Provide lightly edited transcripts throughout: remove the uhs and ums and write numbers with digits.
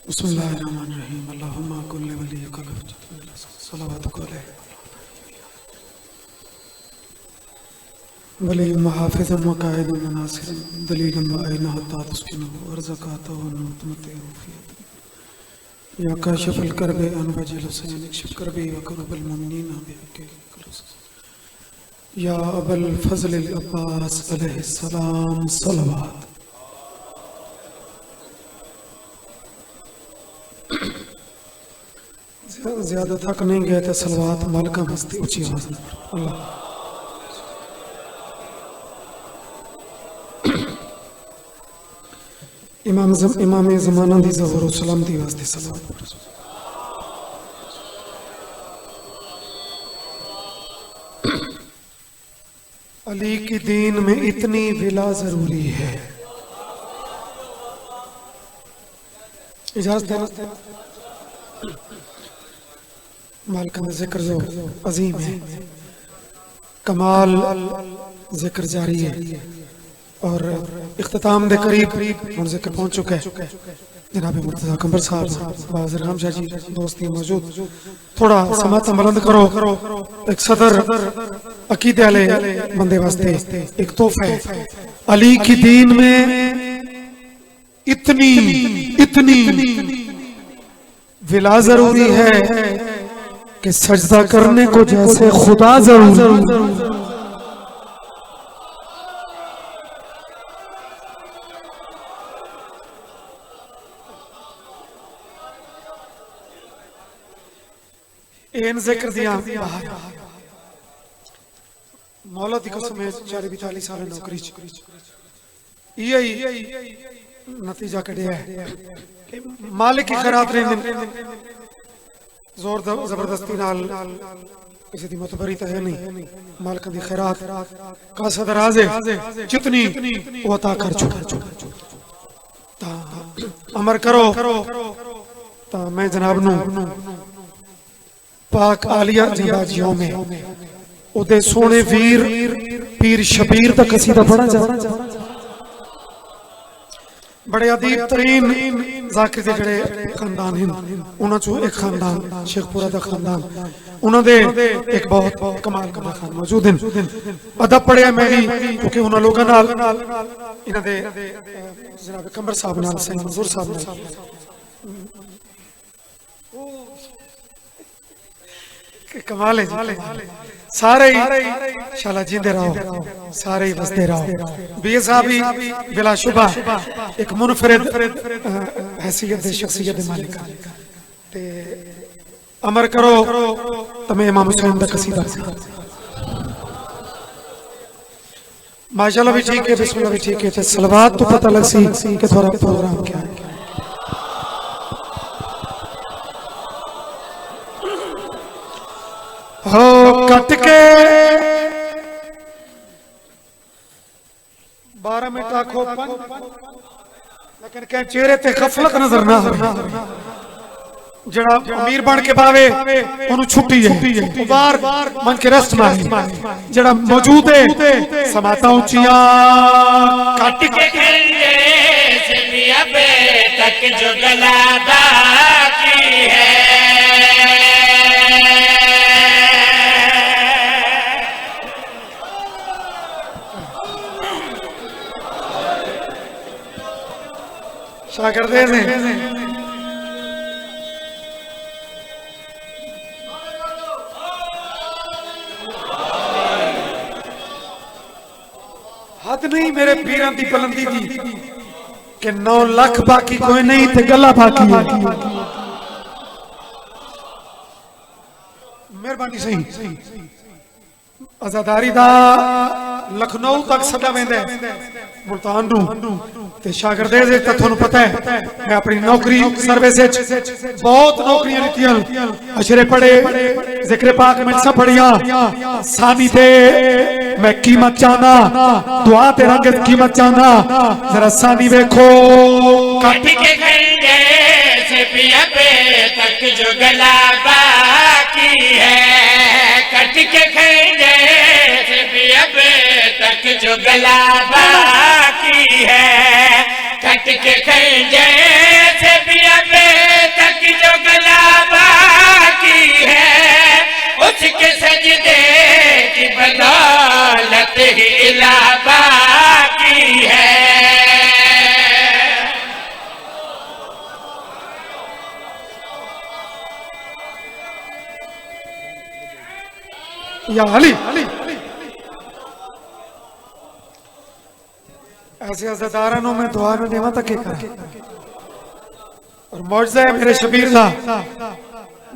बिस्मिल्लाहिर्रहमानिर्रहीम अल्लाहुम्मा कुल्लि वलिय्यिका सल्लल्लाहु अलैहि वलिय्युम हाफिज़म व काइदम व नासिरम दलीलन व ऐना हत्ता तुस्किनु वरज़कातहु व मुतमत्तिउ फ़ी या काशिफ़ल कर्बि अन वजिल हुसैन इक्शिफ़ कर्बि व कुर्बल मुमिनीना बिहक़्क़ि या अबल फ़ज़ल अब्बास अलैहिस्सलाम सलवात। ज्यादा थक नहीं गए थे सलवात मालका मस्ती ऊंची आवाज में अल्लाह। इमाम ज़माना दी ज़हूर व सलामती वास्ते सलवात। अली की दीन में इतनी विला जरूरी है। इजाजत है मालिक का जिक्र जो अजीम है, कमाल जिक्र जारी है और इख्तिताम दे करीब हम जिक्र पहुंच चुका है। जनाब मुर्तज़ा कंबर साहब बाज़र हमशा जी दोस्ती मौजूद, थोड़ा समात बुलंद करो। एक सदर अकीदे वाले बंदे वास्ते एक तोहफा है। अली की दीन में इतनी इतनी विला जरूरी है कि सजदा करने को जैसे खुदा जरूरी। इन जिक्र दिया मौला दी कसम है 40-42 साल नौकरी यही नतीजा कढ़िया है कि मालिक की खैरात रहने जोर जबरदस्ती नाल किसी दी मतबरी तो है नहीं। मालिक दी खैरात का सदर आजे जितनी वो अता कर चुका अमर करो ता मैं जनाब नू पाक आलिया जिबाजियों में उदे सोने वीर पीर शबीर दा कसीदा पढ़ा जा। बड़े अदीब तरीन जाकिर दे जड़े खानदान हैं उन्हां चों एक खानदान शेखपुरा दा खानदान, उन्हां दे एक बहुत कमाल का खान मौजूद हैं। अदब पढ़िया मैं भी क्योंकि उन्हां लोकां नाल इन्हां दे जनाब कंबर साहब नाल सैयद मंजूर साहब नाल कमाल है। सारे शाला जींदे रहो, सारे बसते रहो। बीए साहब ही बिला शुबा एक मुनफरिद हैसियत दे शख्सियत दे मालिक ते अमर करो तमे इमाम हुसैन दा कसीदा माशाअल्लाह भी ठीक है, बिस्मिल्लाह भी ठीक है। सलवात तो पता लग सी कि थोड़ा प्रोग्राम क्या है। हो कट के 12 मिनट आखो लेकिन कह चेहरे ते गफलत नजर ना हो। जड़ा अमीर बन के पावे ओनु छुट्टी है, बार मन के रेस्ट मारे। जड़ा मौजूद है समाता ऊंचियां कट के खंजे से भी अबे तक जो गला बाकी है। शागिर्दे ने हद नहीं मेरे पीरां दी बुलंदी दी कि 9 लाख बाकी कोई नहीं ते गला बाकी है। मेहरबानी सही आजादारी दा लखनऊ तक सदा वेंदा मुल्तान नू ते शागिर्दे जे तुहानू पता है मैं अपनी नौकरी सर्विस विच बहुत नौकरियां लितियां अशरे पढ़े जिक्र पाक में सब पढ़िया सानी ते मैं कीमत चाहना दुआ ते रंगत कीमत चाहना जरा सानी देखो कट के खंजे से भी अबे तक जो गला बाकी है। कट के खंजे से भी अबे तक जो गला बाकी है। कट के खंजे से भी अबे या अली। ऐसे अज़ादारां में दुआ न देवा तो क्या करा। और मौजज़ा है मेरे शबीर दा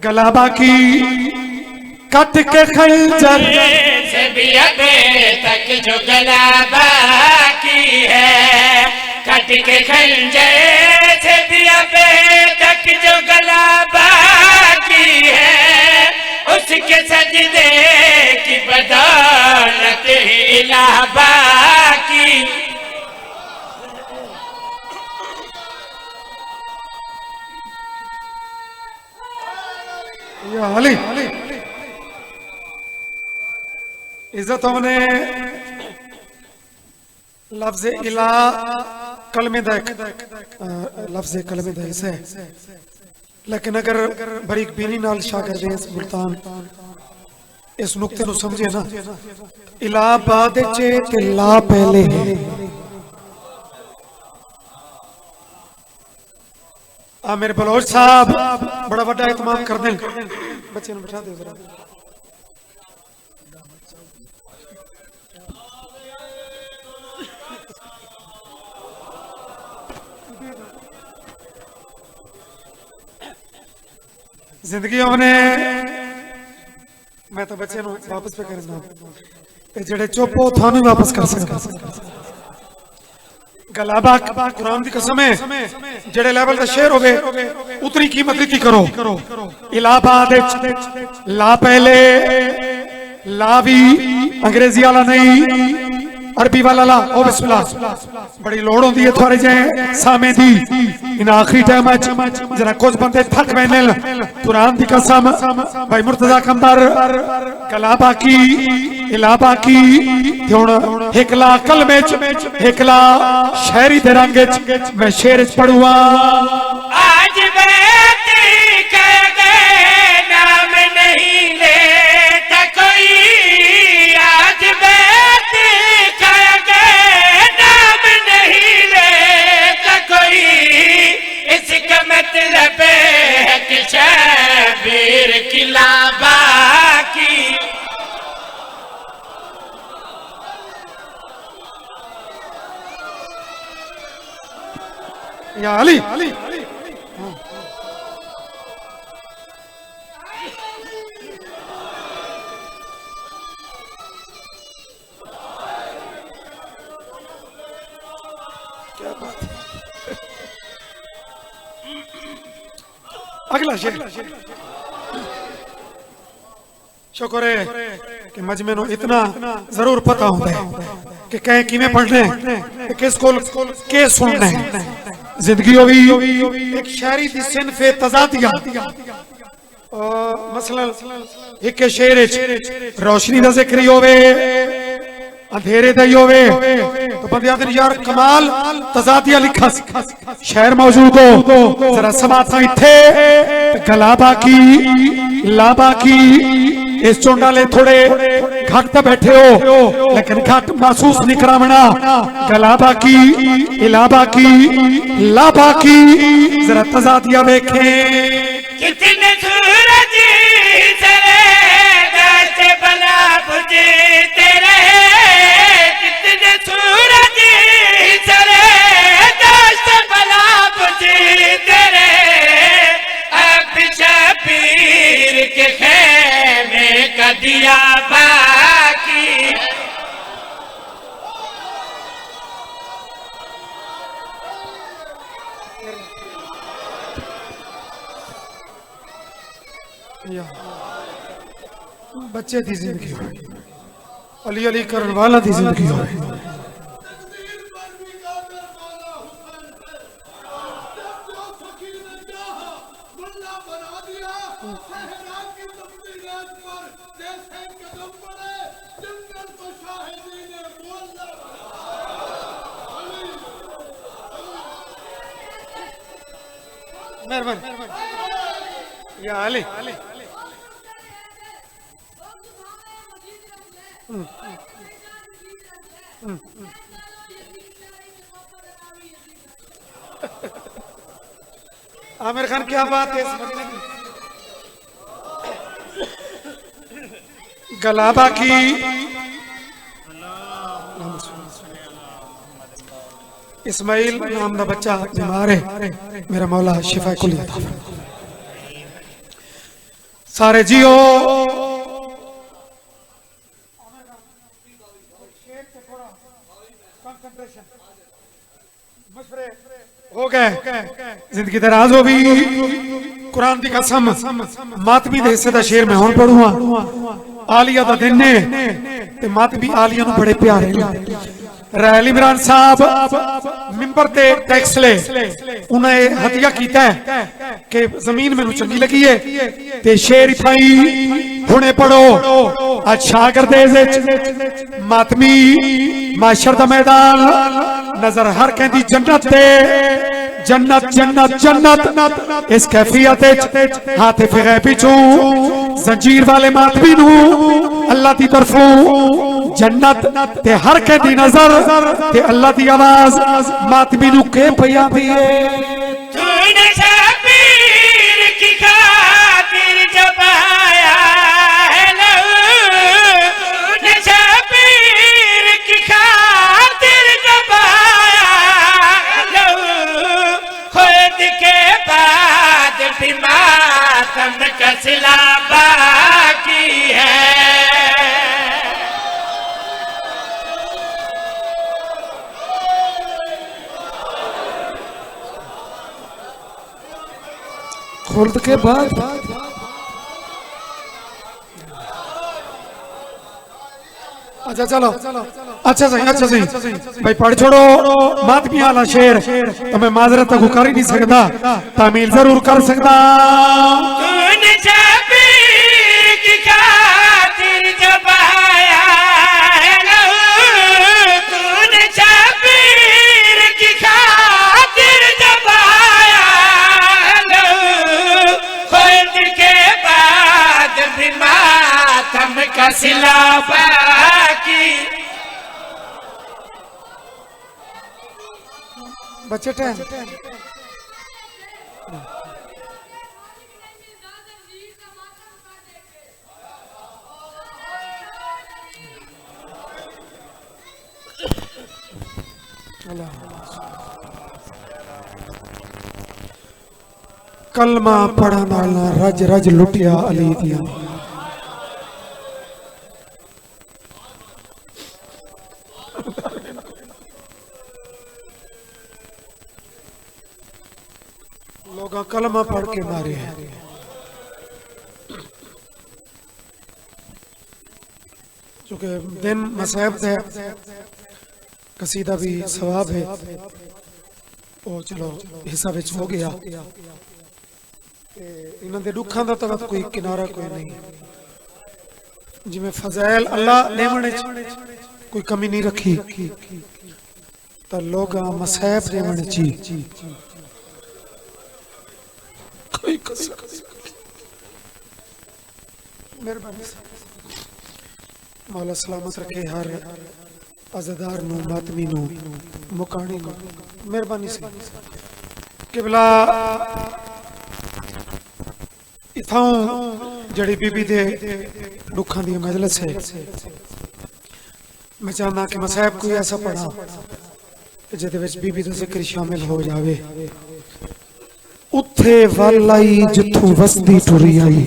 गलाबा की कट के खंजर से भी अबे तक जो गलाबा की है, कट के खंजर से भी अबे तक जो गलाबा की है, उसके सजदे की बदौलत इलाबा की। या अली इज्जत हमने लफ्ज़ इला कलमे दा लफ्ज़ कलमे दा हिस्सा है, लेकिन अगर बरीक बीनी नाल शागिर्द इस मुल्तान इस नुक्ते नु समझे ना, इला बाद चे ते ला पहले है। मेरे बलोच साहब बड़ा बड़ा एहतमाम कर दें, बच्चे ने बिठा दो जरा। जिंदगी हमने मैं तो बच्चे वापस पे करना जेड़े चुप हो थानू वापस कर सकता। गलाबा कुरान की कसम है जेड़े लेवल का शेर होवे उतनी कीमत की करो। इलाहाबाद ला पहले ला भी अंग्रेजी वाला नहीं अरबी वाला ला ओ बिस्मिल्लाह। बड़ी लोड़ होती है थोड़े जे सामे दी इन आखिरी टाइम जरा कुछ बंदे थक बैठे कुरान की कसम भाई मुर्तजा कंबर गलाबा की इलाबा की हिकला कलमे हिकला शहरी दे रंग मैं शेर पढ़ुआ। आज बेटी कह गए नाम नहीं लेता कोई, आज बेटी कह गए नाम नहीं लेता कोई, इसका मतलब है कि शबीर की लाबा की। या अली क्या बात है। अगला शेर शुक्र है कि मजमे नो इतना जरूर पता होता है कि कहीं किमें पढ़ने किस को के सुनना है। जिंदगी होवी एक शायरी दी सिनफे तजादिया मसलन एक शेर रोशनी दा जिक्र ही होवे अंधेरे दा ही होवे तो बंदे आखदे यार कमाल तजादिया लिखा शेर मौजूद हो जरा समाता इथे गलाबा की लाबा की इस चोंडाले थोड़े घट तो बैठे हो लेकिन घट महसूस नहीं करावना। गलाबा की इलाबा की लाबा की जरा तजादिया देखे। कितने सूरज तेरे दस बला बुझे तेरे, कितने सूरज तेरे दस बला बुझे तेरे, अब शबीर के खेमे का दिया बाकी। बच्चे की जिंदगी हो अली अली करने वाला की जिंदगी हो। मेहरबानी या अली आमिर खान क्या बात है। गलाबा की इस्माइल नाम का बच्चा बीमार है, मेरा मौला शिफा कुल अता फरमाए। सारे जियो हो गए, जिंदगी दराज हो भी। कुरान की कसम मातमी दे हिस्से का शेर मैं हुण पढ़ूंगा। आलिया का दिन ने ते मातमी आलिया नूं बड़े प्यारे ने। रहल इमरान साहब मिंबर ते टैक्स ले उन्हें हदिया कीता है कि जमीन मैनू चंगी लगी है ते शेर इथाई हुणे पढ़ो। आज शागिर्दे मातमी माशर दा मैदान नजर हर कहंदी जन्नत ते जन्नत जन्नत जन्नत। इस कैफियत हातिफ गैबी चों जंजीर वाले मातमी नू अल्लाह दी तरफों जन्नत ते हर कहंदी नजर ते अल्लाह दी आवाज मातमी नू के पया भी है। तूने शबीर की खातिर जब आया है लहू, तूने शबीर की खातिर जब आया है लहू, खुद के बाद भी मातम का सिला बाकी है। खुल्द के बाद अच्छा चलो अच्छा सही भाई पढ़ छोड़ो। मातमी वाला शेर तो मैं माजरत तक कर ही नहीं सकता, तामील जरूर कर सकता। तूने शबीर की खातिर जब आया है लहू, तूने शबीर की खातिर जब आया है लहू, खुद के बाद भी मातम का सिला बाकी। बच्चे टाइम कलमा पढ़न वाला रज रज लुटिया अली दिया। लोग कलमा पढ़ के मारे हैं। चूंकि दिन मसैब है, कसीदा भी सवाब है, वो चलो हिस्सा विच हो गया। इन्हां दे दुखां दा तां कोई किनारा कोई नहीं। जिवें फज़ैल अल्लाह देवण च कोई कमी नहीं रखी, तां लोग मसैब देवण च कोई कसर। मेहरबानी मौला सलामत रखे हर अज़ादार नू, मातमी नू, मुकानी नू। मेहरबानी से किबला इथों जड़ी बीबी दे दुखां दी मजलिस है, मैं चाहना कि मसाहब कोई ऐसा पढ़ा जिहदे विच बीबी दा जिक्र शामिल हो जावे। उत्थे वल आई जिथों वसदी टुरी आई,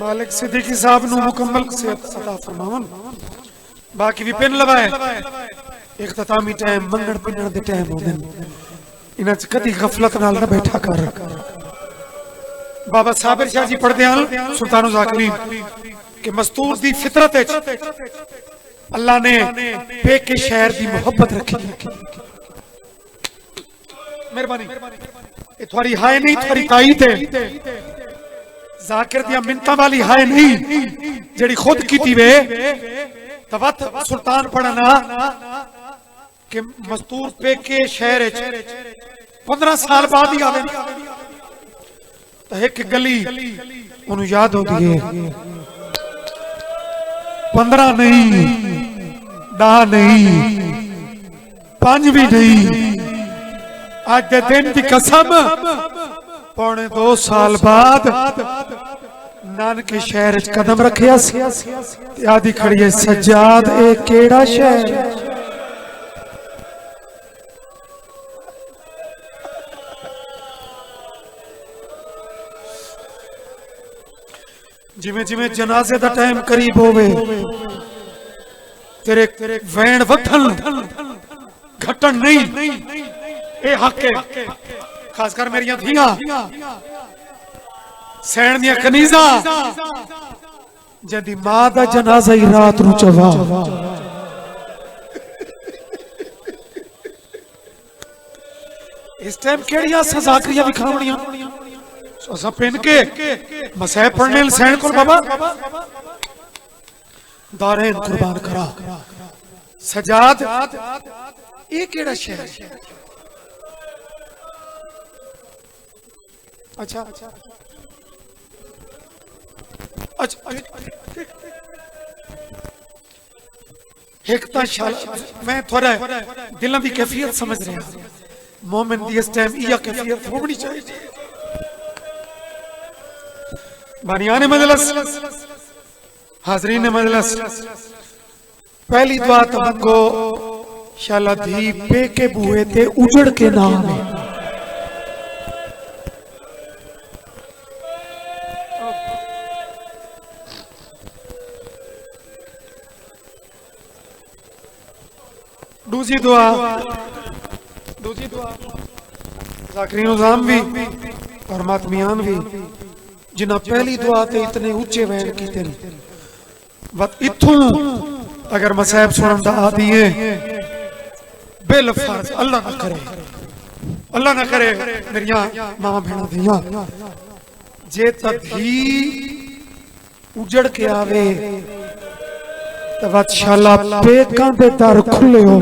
मालिक सिद्दीकी साहब नू मुकम्मल सेहत अता फरमावन। बाकी भी पिन लवाए इख्तितामी टाइम मंगण पिनण दे टाइम होंदे ने, इन्हां च कदी गफलत नाल ना बैठा कर। बाबा साबिर शाह जी पढ़दे हन सुल्तान ज़ाकिरीन कि मस्तूर दी फितरत विच अल्लाह ने पेके शहर दी मोहब्बत रखी। मेहरबानी ये थोड़ी हाय नहीं, थोड़ी ताईद है। जाकिर दिया मिन्नतां वाली हाय नहीं जेड़ी खुद कीती वे। तवत सुल्तान पढ़ना कि मस्तूर पेके शहर 15 साल बाद ही आवे तो एक गली उन्हें याद होती है। 15 नहीं, 10 नहीं, 5 भी नहीं, आज दे दिन की कसम पौने 2 साल बाद नानके शहर च कदम रखिया आदि खड़ी है सज्जाद ए केड़ा शहर जिमें जिमें जनाजे दा टाइम करीब होवे तेरे वैन वधन घटन नहीं ए हक है खासकर मेरिया धियां सैन दियां कनीजा जदी मां दा जनाजा ही रात नू चवा इस टाइम केड़ियां सजाकरियां विखावणियां असा पिन के मसैब पढ़ने सैन को बाबा दारेन कुर्बान करा सजाद ये केड़ा शहर अच्छा एक मैं थोड़ा दिल की कैफियत समझ रहा मोमिन दी इस टाइम यह कैफियत होनी चाहिए बानियाने मजलिस हाजरीन मजलिस पहली दुआ तो मंगो शाला धी पे के बुए ते उजड़ के नाम है दूसरी दुआ ज़ाकिरीन उज़ाम भी और मातमियान भी जिन्हें पहली दुआ ते इतने ऊंचे वैन कीते बस इथों अगर मसैब सुनन दा आदी है बेलफाज अल्लाह ना करे मेरिया मां बहन दियां जे तभी उजड़ के आवे तो बादशाला पेकां दे दर खुले हो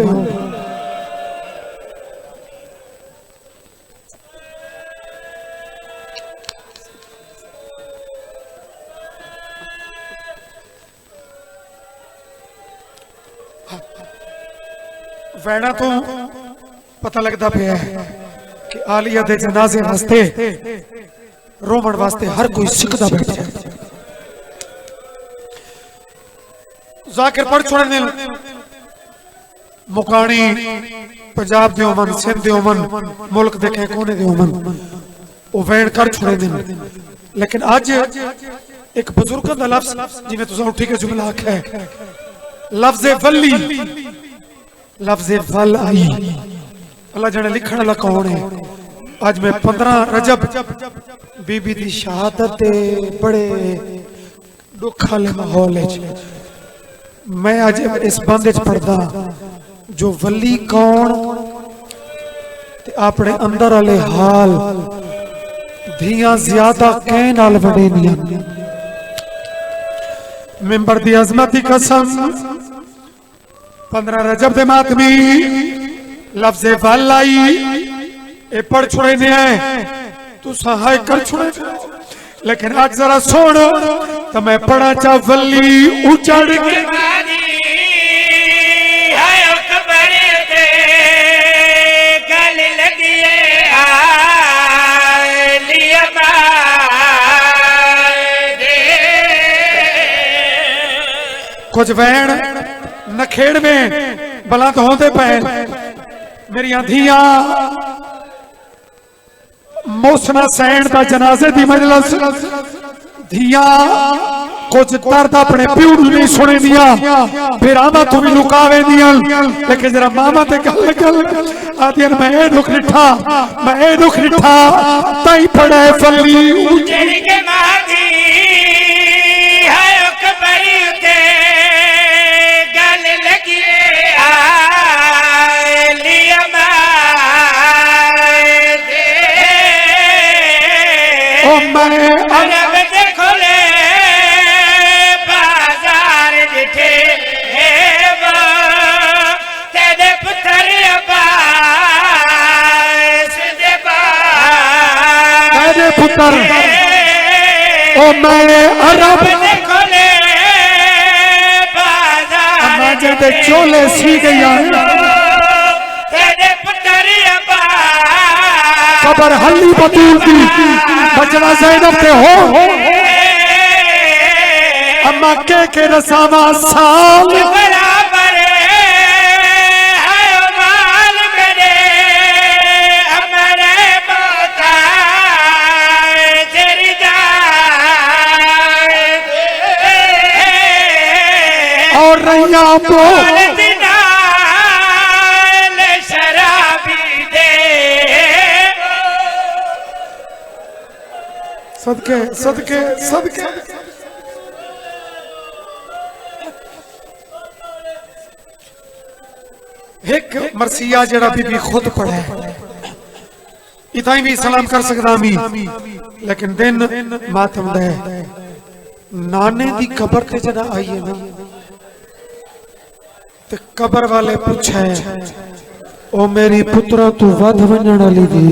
वैना तो पता लगता पे है कि आलिया दे जनाजे वास्ते रोमन वास्ते हर कोई सिकदा बैठा है जाकिर पढ़ छोड़ने मुकानी पंजाब दे ओमन सिंध दे ओमन मुल्क देखे कोने दे ओमन वो वैन कर छोड़े दिन लेकिन आज एक बुजुर्ग दा लफ्ज जिन्हें तुसा उठी के जुमला आखा है लफ्ज वली लफ्ज़ वल आई अल्लाह जाने लिखने वाला कौन है आज मैं 15 रजब बीबी दी शहादत बड़े दुख वाले माहौल मैं आज इस बंद पढ़दा जो वली कौन ते अपने अंदर वाले हाल धियां ज्यादा कह नाल वडेनियां मेंबर दी अजमत दी कसम 15 रजब दे मातमी लफ्ज़ वल आई ए पढ़ छुड़े ने तू सहाय कर छुड़े लेकिन आज जरा सुन तो मैं पढ़ा चा वली उचड़ के गल लगी कुछ वैन नखेड़ में बुलंद होते पे मेरिया धियां मोसना सैन का जनाजे दी मजलिस धियां कुछ दर्द अपने प्यू नहीं सुने दिया फिर आमा तू भी लुकावे दिया लेकिन जरा मामा ते गल गल आदियन मैं ए दुख निठा ताई पड़े फली उजड़ के मादी है अकबर के गल लगी लिया ओ मैं अरब दे खोले बाजार दिखे तेरे पुत्र तेरे पुत्र ओ मैं अरब दे खोले बाजार दे चोले सी गया तेरे पुत्र खबर हल्ली बतूल दी बचना ज़ैनब ते हो अम्मा के रसावा साल बराबर है माल मेरे अमरे बोता तेरी जाए और रैया बोल शराबी दे सदके सदके सदके एक मरसिया जरा बीबी खुद पढ़े इताई भी सलाम कर सकदा मी लेकिन दिन मातम दे नाने दी कबर ते जदा आई है ना ते कबर वाले पूछे ओ मेरी पुत्रा तू वध वणन वाली दी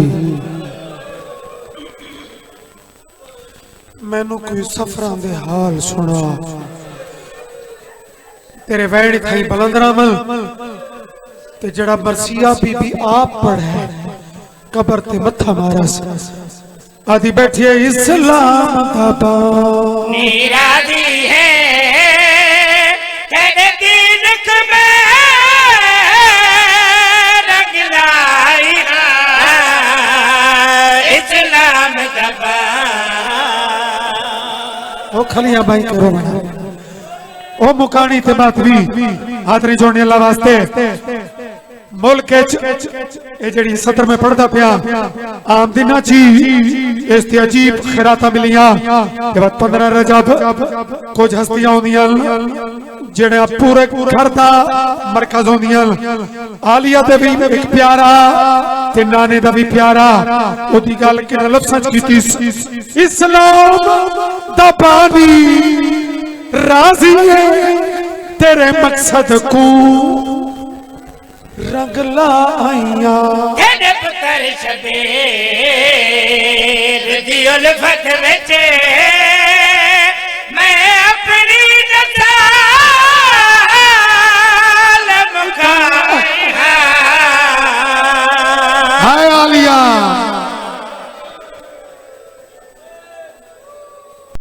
मैनू कोई सफरां दे हाल सुना तेरे वैड़ी थाई बलंदरामल ते जड़ा मरसिया बीबी आप पढ़े कबर ते मत्था मारस आदि बैठिए इस्लाम का बाप नीरा दी है कहने दीन में रंग लाई इस्लाम का ओ खलिया भाई करो ओ मुकानी ते बात भी हाथ नहीं जोड़ने अल्लाह वास्ते मुल्क ये जड़ी सत्र में पढ़दा पिया आम दिना ची इस ते अजीब खैरातां मिलियां ते 15 रजब कुछ हस्तियां होंदियां जेड़े पूरे घर दा मरकज होंदियां आलिया ते भी एक प्यारा ते नाने दा भी प्यारा ओदी गल कि लफ्ज़ां च कीती इस्लाम दा पानी राजी है तेरे मकसद को रंग लाइया पुत्र शबीर दी उल्फत विच